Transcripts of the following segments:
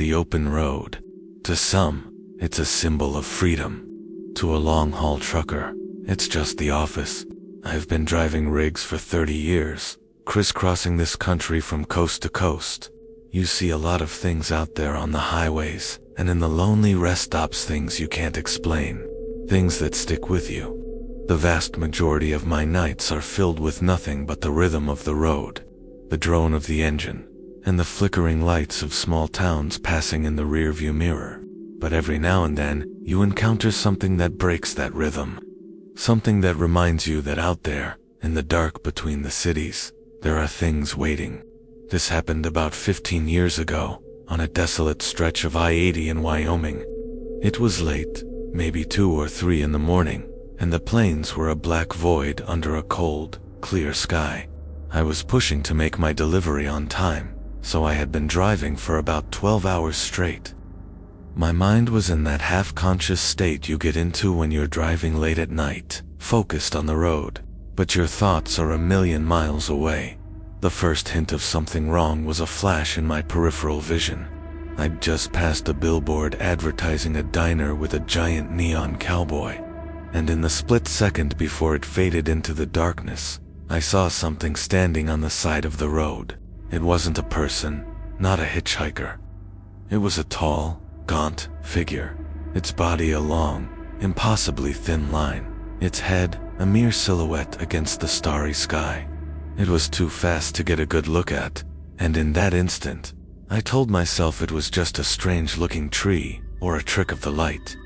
the open road. To some, it's a symbol of freedom. To a long-haul trucker, it's just the office. I've been driving rigs for 30 years, crisscrossing this country from coast to coast. You see a lot of things out there on the highways, and in the lonely rest stops, things you can't explain, things that stick with you. The vast majority of my nights are filled with nothing but the rhythm of the road, the drone of the engine, and the flickering lights of small towns passing in the rearview mirror. But every now and then, you encounter something that breaks that rhythm. Something that reminds you that out there, in the dark between the cities, there are things waiting. This happened about 15 years ago, on a desolate stretch of I-80 in Wyoming. It was late, maybe 2 or 3 in the morning, and the plains were a black void under a cold, clear sky. I was pushing to make my delivery on time, so I had been driving for about 12 hours straight. My mind was in that half-conscious state you get into when you're driving late at night, focused on the road, but your thoughts are a million miles away. The first hint of something wrong was a flash in my peripheral vision. I'd just passed a billboard advertising a diner with a giant neon cowboy, and in the split second before it faded into the darkness, I saw something standing on the side of the road. It wasn't a person, not a hitchhiker. It was a tall, gaunt figure, its body a long, impossibly thin line, its head a mere silhouette against the starry sky. It was too fast to get a good look at, and in that instant, I told myself it was just a strange-looking tree or a trick of the light.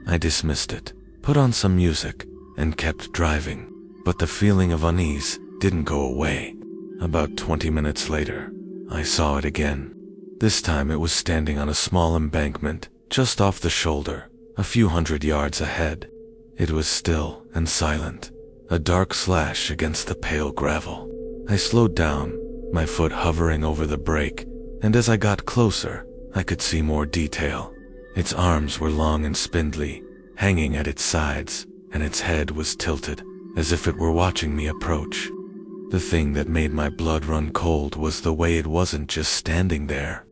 I dismissed it, put on some music, and kept driving, but the feeling of unease didn't go away. About 20 minutes later, I saw it again. This time it was standing on a small embankment, just off the shoulder, a few hundred yards ahead. It was still and silent, a dark slash against the pale gravel. I slowed down, my foot hovering over the brake, and as I got closer, I could see more detail. Its arms were long and spindly, hanging at its sides, and its head was tilted, as if it were watching me approach. The thing that made my blood run cold was the way it wasn't just standing there.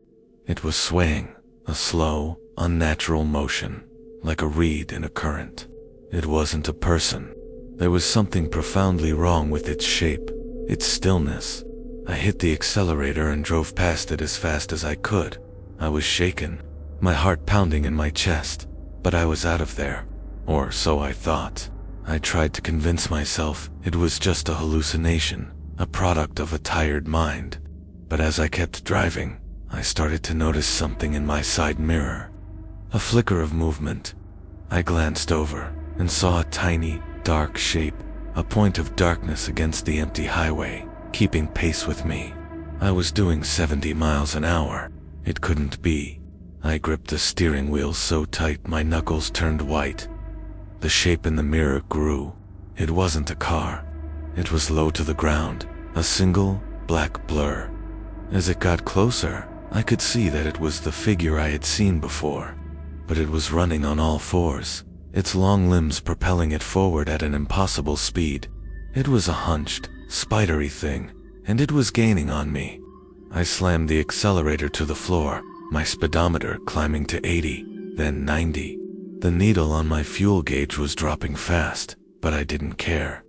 It was swaying, a slow, unnatural motion, like a reed in a current. It wasn't a person. There was something profoundly wrong with its shape, its stillness. I hit the accelerator and drove past it as fast as I could. I was shaken, my heart pounding in my chest, but I was out of there, or so I thought. I tried to convince myself it was just a hallucination, a product of a tired mind. But as I kept driving, I started to notice something in my side mirror. A flicker of movement. I glanced over and saw a tiny, dark shape, a point of darkness against the empty highway, keeping pace with me. I was doing 70 miles an hour. It couldn't be. I gripped the steering wheel so tight my knuckles turned white. The shape in the mirror grew. It wasn't a car. It was low to the ground, a single, black blur. As it got closer, I could see that it was the figure I had seen before, but it was running on all fours, its long limbs propelling it forward at an impossible speed. It was a hunched, spidery thing, and it was gaining on me. I slammed the accelerator to the floor, my speedometer climbing to 80, then 90. The needle on my fuel gauge was dropping fast, but I didn't care.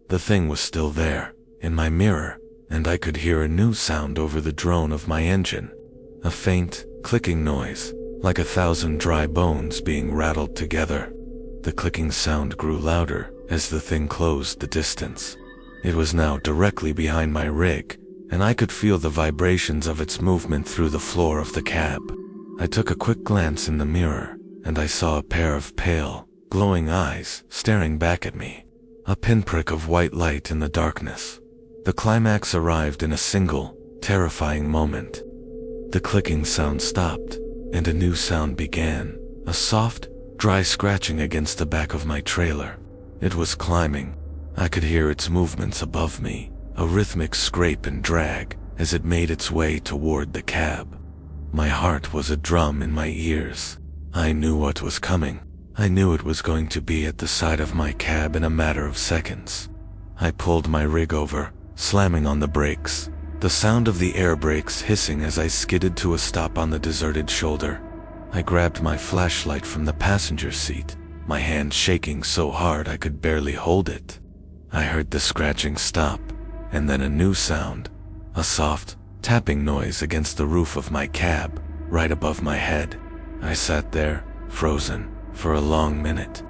The thing was still there, in my mirror, and I could hear a new sound over the drone of my engine. A faint, clicking noise, like 1,000 dry bones being rattled together. The clicking sound grew louder as the thing closed the distance. It was now directly behind my rig, and I could feel the vibrations of its movement through the floor of the cab. I took a quick glance in the mirror, and I saw a pair of pale, glowing eyes staring back at me. A pinprick of white light in the darkness. The climax arrived in a single, terrifying moment. The clicking sound stopped, and a new sound began, a soft, dry scratching against the back of my trailer. It was climbing. I could hear its movements above me, a rhythmic scrape and drag as it made its way toward the cab. My heart was a drum in my ears. I knew what was coming. I knew it was going to be at the side of my cab in a matter of seconds. I pulled my rig over, slamming on the brakes. the sound of the air brakes hissing as I skidded to a stop on the deserted shoulder. I grabbed my flashlight from the passenger seat, my hand shaking so hard I could barely hold it. I heard the scratching stop, and then a new sound, a soft, tapping noise against the roof of my cab, right above my head. I sat there, frozen, for a long minute.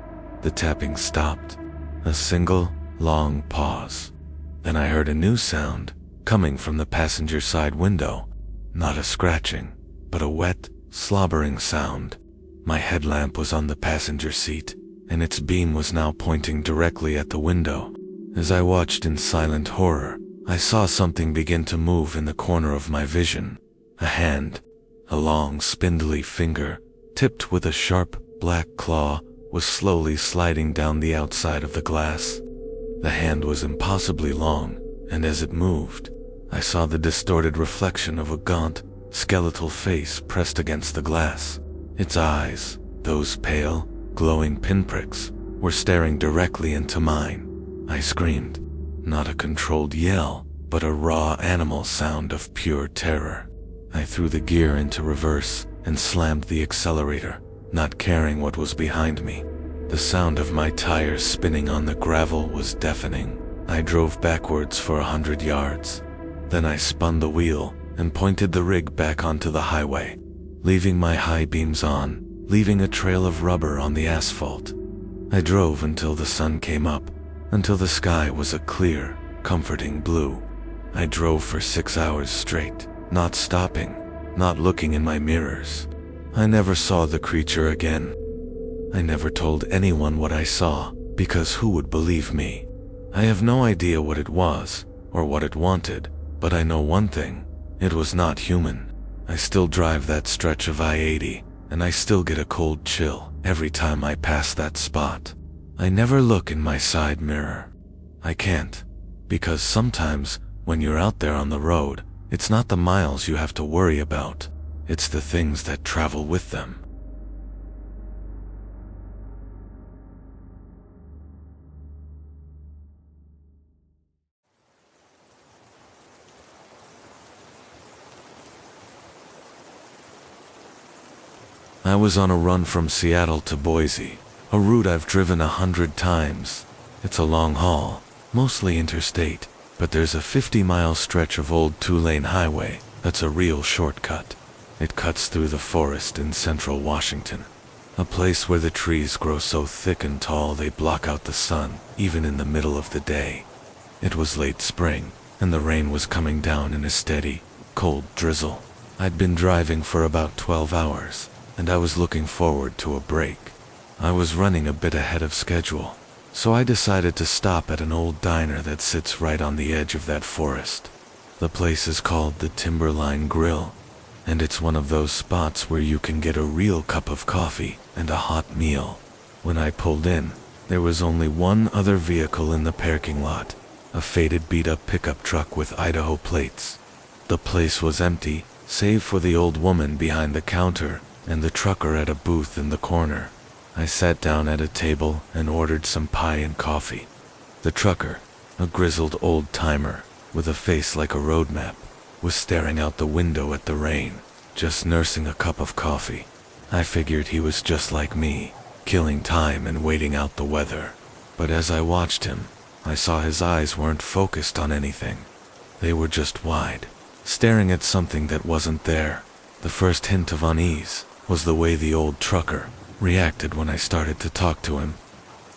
The tapping stopped. A single, long pause. Then I heard a new sound, coming from the passenger side window. Not a scratching, but a wet, slobbering sound. My headlamp was on the passenger seat, and its beam was now pointing directly at the window. As I watched in silent horror, I saw something begin to move in the corner of my vision. A hand, a long, spindly finger, tipped with a sharp, black claw, was slowly sliding down the outside of the glass. The hand was impossibly long, and as it moved, I saw the distorted reflection of a gaunt, skeletal face pressed against the glass. Its eyes, those pale, glowing pinpricks, were staring directly into mine. I screamed, not a controlled yell, but a raw animal sound of pure terror. I threw the gear into reverse and slammed the accelerator, not caring what was behind me. The sound of my tires spinning on the gravel was deafening. I drove backwards for 100 yards. Then I spun the wheel and pointed the rig back onto the highway, leaving my high beams on, leaving a trail of rubber on the asphalt. I drove until the sun came up, until the sky was a clear, comforting blue. I drove for 6 hours straight, not stopping, not looking in my mirrors. I never saw the creature again. I never told anyone what I saw, because who would believe me? I have no idea what it was, or what it wanted, but I know one thing, it was not human. I still drive that stretch of I-80, and I still get a cold chill every time I pass that spot. I never look in my side mirror. I can't, because sometimes, when you're out there on the road, it's not the miles you have to worry about, it's the things that travel with them. I was on a run from Seattle to Boise, a route I've driven 100 times. It's a long haul, mostly interstate, but there's a 50-mile stretch of old 2-lane highway that's a real shortcut. It cuts through the forest in central Washington, a place where the trees grow so thick and tall they block out the sun, even in the middle of the day. It was late spring, and the rain was coming down in a steady, cold drizzle. I'd been driving for about 12 hours, and I was looking forward to a break. I was running a bit ahead of schedule, so I decided to stop at an old diner that sits right on the edge of that forest. The place is called the Timberline Grill, and it's one of those spots where you can get a real cup of coffee and a hot meal. When I pulled in, there was only one other vehicle in the parking lot, a faded beat-up pickup truck with Idaho plates. The place was empty, save for the old woman behind the counter and the trucker at a booth in the corner. I sat down at a table and ordered some pie and coffee. The trucker, a grizzled old-timer with a face like a road map, was staring out the window at the rain, just nursing a cup of coffee. I figured he was just like me, killing time and waiting out the weather. But as I watched him, I saw his eyes weren't focused on anything. They were just wide, staring at something that wasn't there. The first hint of unease was the way the old trucker reacted when I started to talk to him.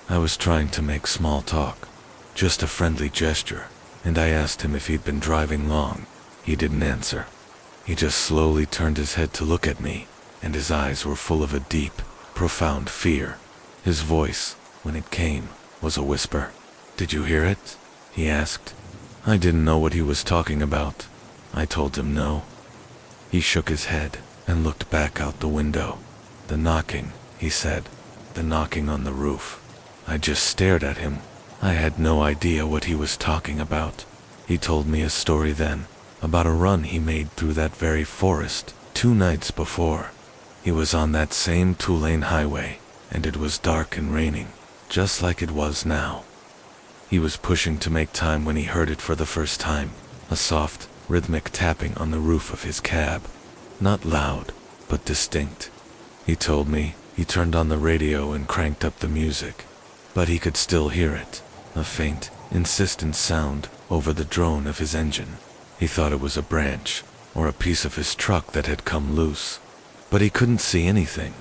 I was trying to make small talk, just a friendly gesture, and I asked him if he'd been driving long. He didn't answer. He just slowly turned his head to look at me, and his eyes were full of a deep, profound fear. His voice, when it came, was a whisper. "Did you hear it?" he asked. I didn't know what he was talking about. I told him no. He shook his head and looked back out the window. "The knocking," he said. "The knocking on the roof." I just stared at him. I had no idea what he was talking about. He told me a story then, about a run he made through that very forest 2 nights before. He was on that same 2-lane highway, and it was dark and raining, just like it was now. He was pushing to make time when he heard it for the first time, a soft, rhythmic tapping on the roof of his cab. Not loud, but distinct. He told me he turned on the radio and cranked up the music, but he could still hear it, a faint, insistent sound over the drone of his engine. He thought it was a branch or a piece of his truck that had come loose, but he couldn't see anything.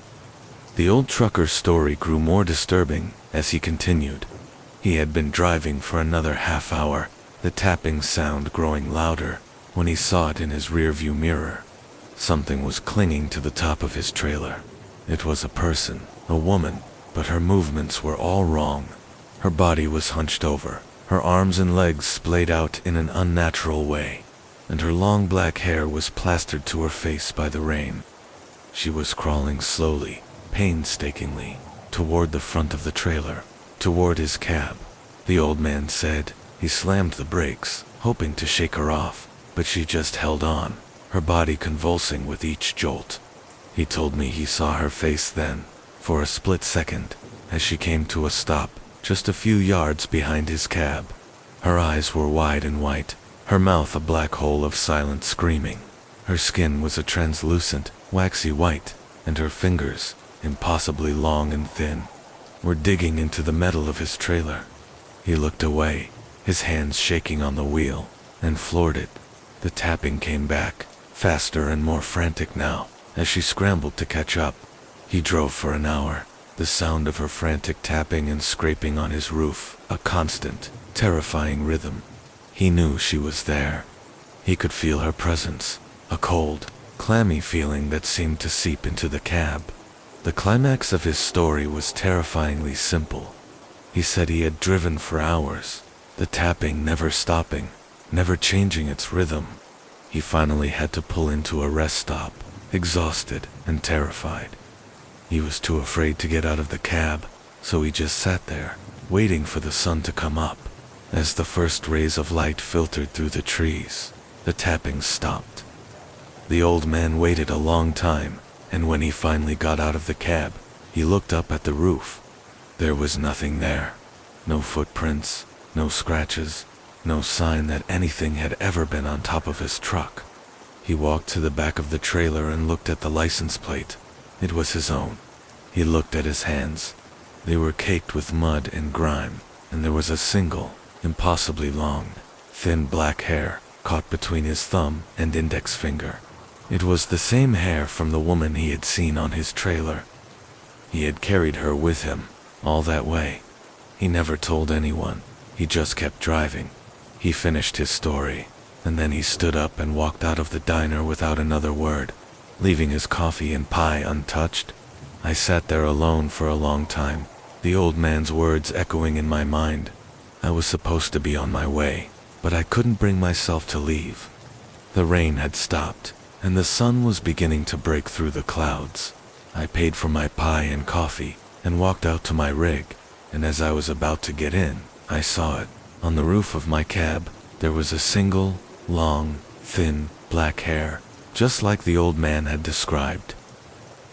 The old trucker's story grew more disturbing as he continued. He had been driving for another half hour, the tapping sound growing louder, when he saw it in his rearview mirror. Something was clinging to the top of his trailer. It was a person, a woman, but her movements were all wrong. Her body was hunched over, her arms and legs splayed out in an unnatural way, and her long black hair was plastered to her face by the rain. She was crawling slowly, painstakingly, toward the front of the trailer, toward his cab. The old man said he slammed the brakes, hoping to shake her off, but she just held on, her body convulsing with each jolt. He told me he saw her face then, for a split second, as she came to a stop just a few yards behind his cab. Her eyes were wide and white, her mouth a black hole of silent screaming. Her skin was a translucent, waxy white, and her fingers, impossibly long and thin, were digging into the metal of his trailer. He looked away, his hands shaking on the wheel, and floored it. The tapping came back, faster and more frantic now, as she scrambled to catch up. He drove for an hour, the sound of her frantic tapping and scraping on his roof, a constant, terrifying rhythm. He knew she was there. He could feel her presence, a cold, clammy feeling that seemed to seep into the cab. The climax of his story was terrifyingly simple. He said he had driven for hours, the tapping never stopping, never changing its rhythm. He finally had to pull into a rest stop, exhausted and terrified. He was too afraid to get out of the cab, so he just sat there, waiting for the sun to come up. As the first rays of light filtered through the trees, the tapping stopped. The old man waited a long time, and when he finally got out of the cab, he looked up at the roof. There was nothing there. No footprints, no scratches, no sign that anything had ever been on top of his truck. He walked to the back of the trailer and looked at the license plate. It was his own. He looked at his hands. They were caked with mud and grime, and there was a single, impossibly long, thin black hair caught between his thumb and index finger. It was the same hair from the woman he had seen on his trailer. He had carried her with him, all that way. He never told anyone. He just kept driving. He finished his story, and then he stood up and walked out of the diner without another word, leaving his coffee and pie untouched. I sat there alone for a long time, the old man's words echoing in my mind. I was supposed to be on my way, but I couldn't bring myself to leave. The rain had stopped, and the sun was beginning to break through the clouds. I paid for my pie and coffee, and walked out to my rig, and as I was about to get in, I saw it. On the roof of my cab, there was a single, long, thin, black hair, just like the old man had described.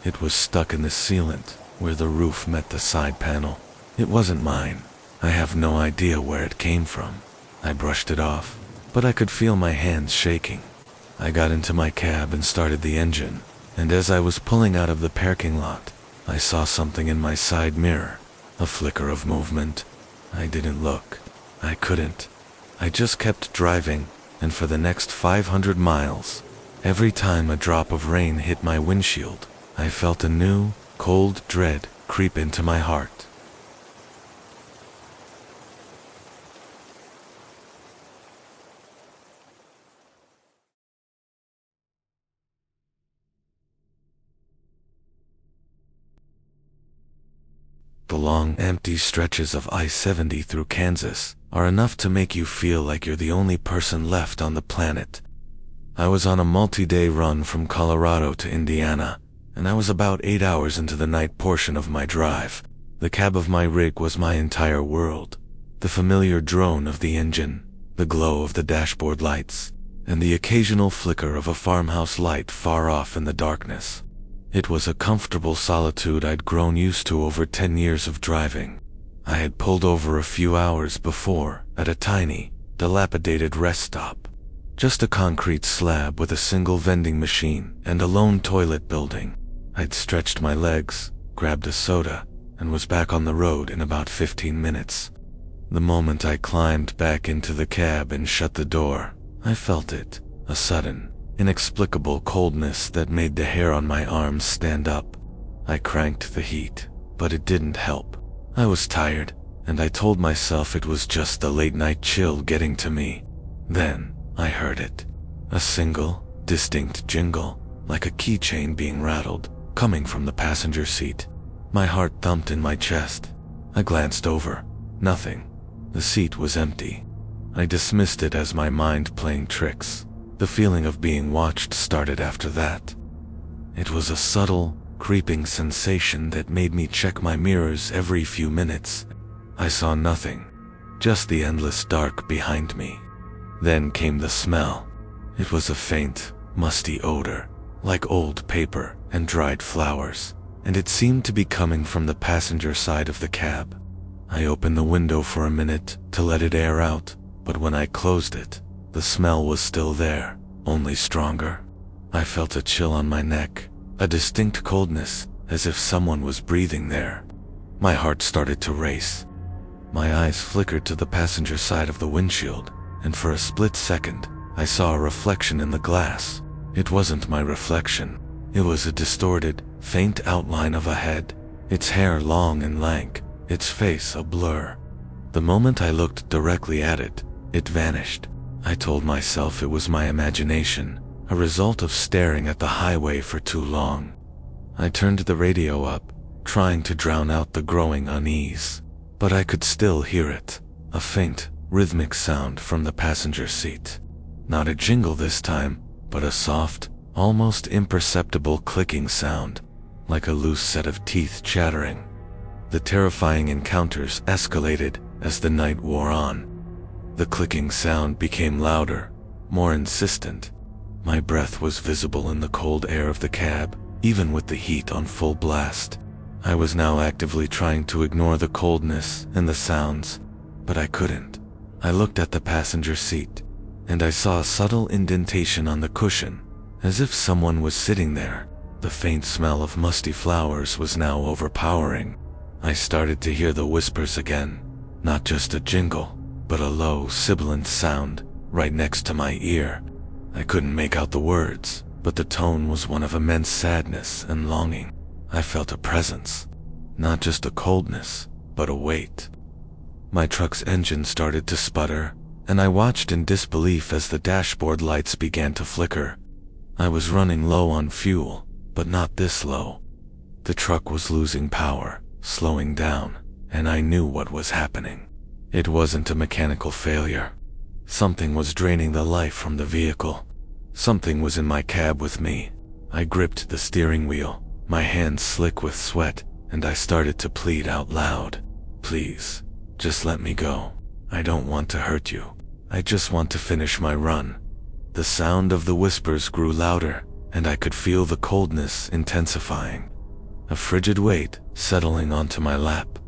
It was stuck in the sealant, where the roof met the side panel. It wasn't mine. I have no idea where it came from. I brushed it off, but I could feel my hands shaking. I got into my cab and started the engine, and as I was pulling out of the parking lot, I saw something in my side mirror, a flicker of movement. I didn't look. I couldn't. I just kept driving, and for the next 500 miles, every time a drop of rain hit my windshield, I felt a new, cold dread creep into my heart. The long, empty stretches of I-70 through Kansas are enough to make you feel like you're the only person left on the planet. I was on a multi-day run from Colorado to Indiana, and I was about 8 hours into the night portion of my drive. The cab of my rig was my entire world. The familiar drone of the engine, the glow of the dashboard lights, and the occasional flicker of a farmhouse light far off in the darkness. It was a comfortable solitude I'd grown used to over 10 years of driving. I had pulled over a few hours before at a tiny, dilapidated rest stop, Just a concrete slab with a single vending machine and a lone toilet building. I'd stretched my legs, grabbed a soda, and was back on the road in about 15 minutes. The moment I climbed back into the cab and shut the door, I felt it, a sudden, inexplicable coldness that made the hair on my arms stand up. I cranked the heat, but it didn't help. I was tired, and I told myself it was just the late-night chill getting to me. Then, I heard it. A single, distinct jingle, like a keychain being rattled, coming from the passenger seat. My heart thumped in my chest. I glanced over. Nothing. The seat was empty. I dismissed it as my mind playing tricks. The feeling of being watched started after that. It was a subtle, creeping sensation that made me check my mirrors every few minutes. I saw nothing, just the endless dark behind me. Then came the smell. It was a faint, musty odor, like old paper and dried flowers, and it seemed to be coming from the passenger side of the cab. I opened the window for a minute to let it air out, but when I closed it, the smell was still there, only stronger. I felt a chill on my neck, a distinct coldness, as if someone was breathing there. My heart started to race. My eyes flickered to the passenger side of the windshield, and for a split second, I saw a reflection in the glass. It wasn't my reflection. It was a distorted, faint outline of a head, its hair long and lank, its face a blur. The moment I looked directly at it, it vanished. I told myself it was my imagination, a result of staring at the highway for too long. I turned the radio up, trying to drown out the growing unease, but I could still hear it, a faint, rhythmic sound from the passenger seat. Not a jingle this time, but a soft, almost imperceptible clicking sound, like a loose set of teeth chattering. The terrifying encounters escalated as the night wore on. The clicking sound became louder, more insistent. My breath was visible in the cold air of the cab, even with the heat on full blast. I was now actively trying to ignore the coldness and the sounds, but I couldn't. I looked at the passenger seat, and I saw a subtle indentation on the cushion, as if someone was sitting there. The faint smell of musty flowers was now overpowering. I started to hear the whispers again, not just a jingle, but a low, sibilant sound right next to my ear. I couldn't make out the words, but the tone was one of immense sadness and longing. I felt a presence, not just a coldness, but a weight. My truck's engine started to sputter, and I watched in disbelief as the dashboard lights began to flicker. I was running low on fuel, but not this low. The truck was losing power, slowing down, and I knew what was happening. It wasn't a mechanical failure. Something was draining the life from the vehicle. Something was in my cab with me. I gripped the steering wheel, my hands slick with sweat, and I started to plead out loud. Please, just let me go. I don't want to hurt you. I just want to finish my run. The sound of the whispers grew louder, and I could feel the coldness intensifying. A frigid weight settling onto my lap.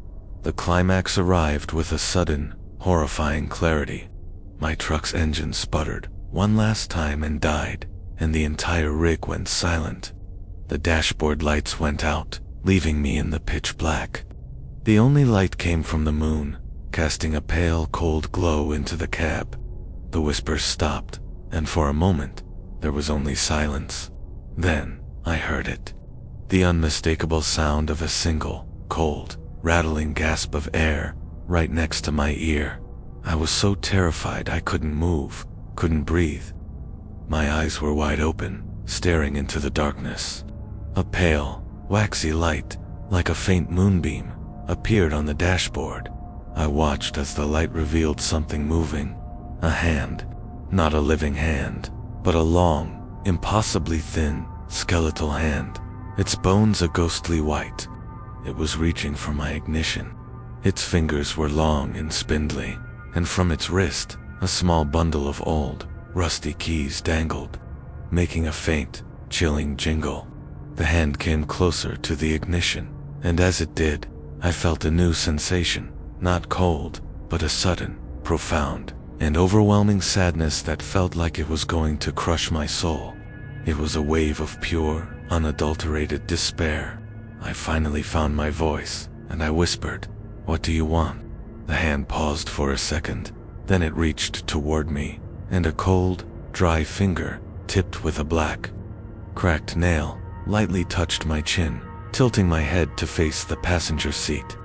The climax arrived with a sudden, horrifying clarity. My truck's engine sputtered one last time and died, and the entire rig went silent. The dashboard lights went out, leaving me in the pitch black. The only light came from the moon, casting a pale, cold glow into the cab. The whispers stopped, and for a moment, there was only silence. Then, I heard it. The unmistakable sound of a single, cold, rattling gasp of air right next to my ear. I was so terrified I couldn't move, couldn't breathe. My eyes were wide open, staring into the darkness. A pale, waxy light, like a faint moonbeam, appeared on the dashboard. I watched as the light revealed something moving. A hand. Not a living hand, but a long, impossibly thin, skeletal hand. Its bones a ghostly white. It was reaching for my ignition. Its fingers were long and spindly, and from its wrist, a small bundle of old, rusty keys dangled, making a faint, chilling jingle. The hand came closer to the ignition, and as it did, I felt a new sensation, not cold, but a sudden, profound, and overwhelming sadness that felt like it was going to crush my soul. It was a wave of pure, unadulterated despair. I finally found my voice, and I whispered, "What do you want?" The hand paused for a second, then it reached toward me, and a cold, dry finger, tipped with a black, cracked nail, lightly touched my chin, tilting my head to face the passenger seat.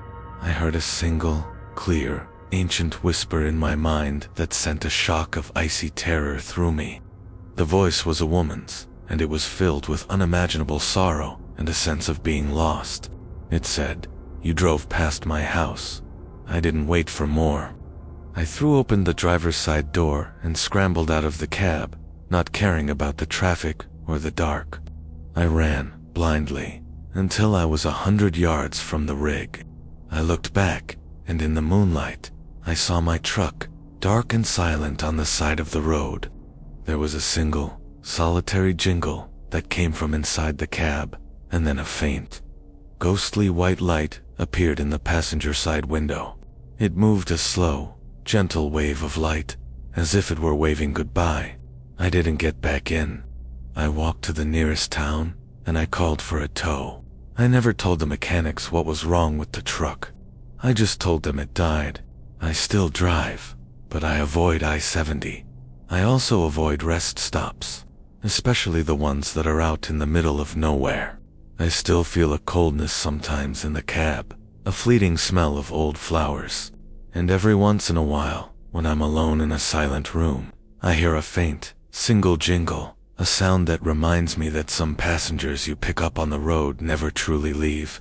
I heard a single, clear, ancient whisper in my mind that sent a shock of icy terror through me. The voice was a woman's, and it was filled with unimaginable sorrow and a sense of being lost. It said, "You drove past my house." I didn't wait for more. I threw open the driver's side door and scrambled out of the cab, not caring about the traffic or the dark. I ran, blindly, until I was 100 yards from the rig. I looked back, and in the moonlight, I saw my truck, dark and silent on the side of the road. There was a single, solitary jingle that came from inside the cab, and then a faint, ghostly white light appeared in the passenger side window. It moved a slow, gentle wave of light, as if it were waving goodbye. I didn't get back in. I walked to the nearest town, and I called for a tow. I never told the mechanics what was wrong with the truck. I just told them it died. I still drive, but I avoid I-70. I also avoid rest stops, especially the ones that are out in the middle of nowhere. I still feel a coldness sometimes in the cab, a fleeting smell of old flowers, and every once in a while, when I'm alone in a silent room, I hear a faint, single jingle, a sound that reminds me that some passengers you pick up on the road never truly leave.